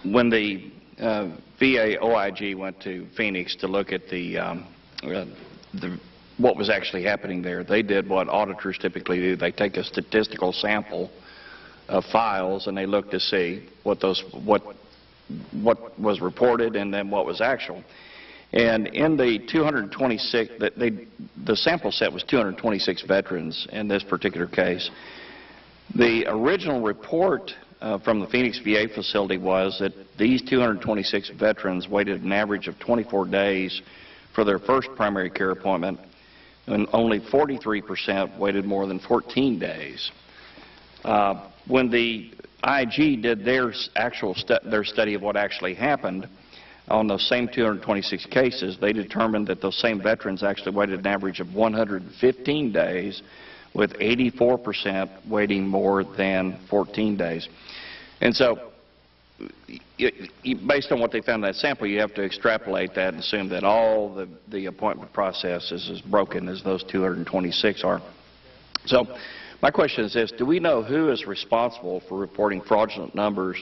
when the VA OIG went to Phoenix to look at what was actually happening there, they did what auditors typically do. They take a statistical sample of files and they look to see what was reported and then what was actual. And in the 226, the sample set was 226 veterans in this particular case. The original report from the Phoenix VA facility was that these 226 veterans waited an average of 24 days for their first primary care appointment, and only 43% waited more than 14 days. When the IG did their study of what actually happened on those same 226 cases, they determined that those same veterans actually waited an average of 115 days, with 84% waiting more than 14 days. And so, based on what they found in that sample, you have to extrapolate that and assume that all the appointment process is as broken as those 226 are. So, my question is this: do we know who is responsible for reporting fraudulent numbers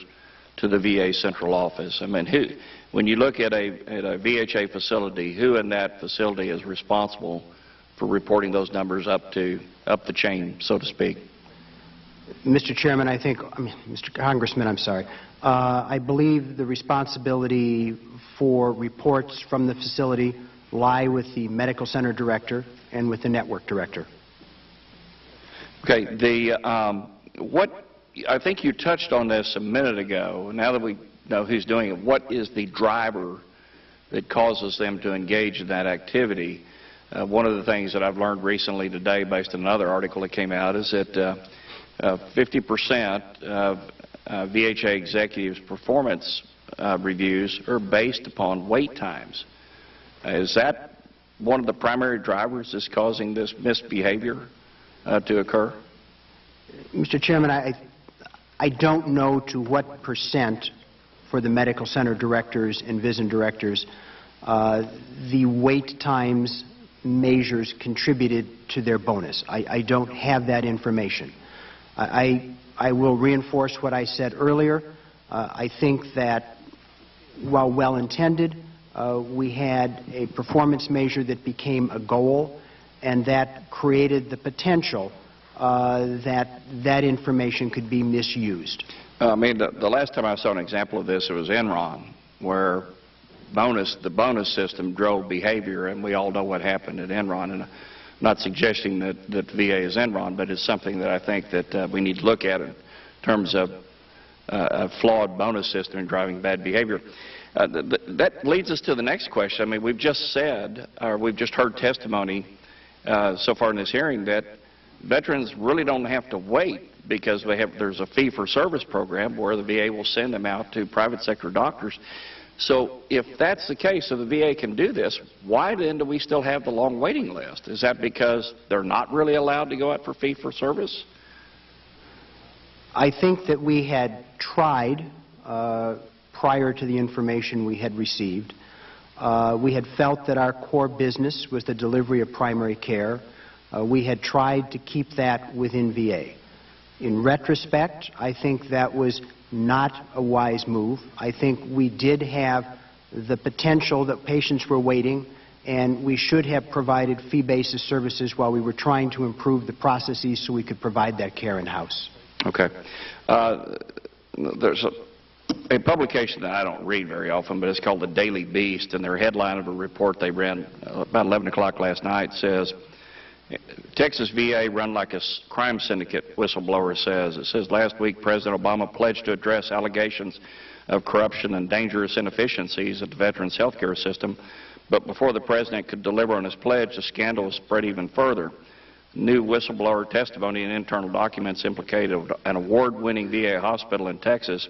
to the VA central office? I mean, when you look at a VHA facility, who in that facility is responsible for reporting those numbers up the chain, so to speak? Mr. Chairman, Mr. Congressman, I'm sorry. I believe the responsibility for reports from the facility lie with the medical center director and with the network director. Okay. I think you touched on this a minute ago. Now that we know who's doing it, what is the driver that causes them to engage in that activity? One of the things that I've learned recently today, based on another article that came out, is that 50% of VHA executives' performance reviews are based upon wait times. Is that one of the primary drivers that's causing this misbehavior to occur? Mr. Chairman, I don't know to what percent for the medical center directors and VISN directors the wait times measures contributed to their bonus. I don't have that information. I will reinforce what I said earlier. I think that while well-intended, we had a performance measure that became a goal, and that created the potential that information could be misused. I mean, the last time I saw an example of this, it was Enron, where the bonus system drove behavior, and we all know what happened at Enron. And I'm not suggesting that VA is Enron, but it's something that I think that we need to look at in terms of a flawed bonus system and driving bad behavior. That leads us to the next question. I mean, we've just heard testimony so far in this hearing that veterans really don't have to wait because there's a fee-for-service program where the VA will send them out to private sector doctors. So if that's the case, so the VA can do this, why then do we still have the long waiting list? Is that because they're not really allowed to go out for fee-for-service? I think that we had tried, prior to the information we had received, we had felt that our core business was the delivery of primary care. We had tried to keep that within VA. In retrospect, I think that was not a wise move. I think we did have the potential that patients were waiting, and we should have provided fee-basis services while we were trying to improve the processes so we could provide that care in-house. Okay. There's a publication that I don't read very often, but it's called The Daily Beast, and their headline of a report they ran about 11 o'clock last night says, Texas VA run like a crime syndicate, whistleblower says. It says, last week President Obama pledged to address allegations of corruption and dangerous inefficiencies at the Veterans Health Care system, but before the president could deliver on his pledge, the scandal spread even further. New whistleblower testimony and internal documents implicated an award-winning VA hospital in Texas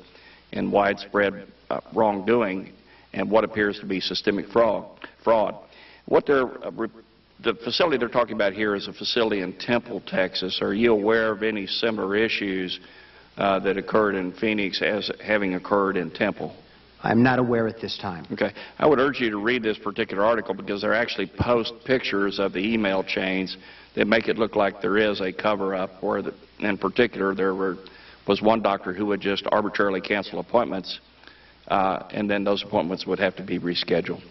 in widespread wrongdoing and what appears to be systemic fraud. The facility they're talking about here is a facility in Temple, Texas. Are you aware of any similar issues that occurred in Phoenix as having occurred in Temple? I'm not aware at this time. Okay. I would urge you to read this particular article because they actually post pictures of the email chains that make it look like there is a cover-up, where in particular there was one doctor who would just arbitrarily cancel appointments and then those appointments would have to be rescheduled.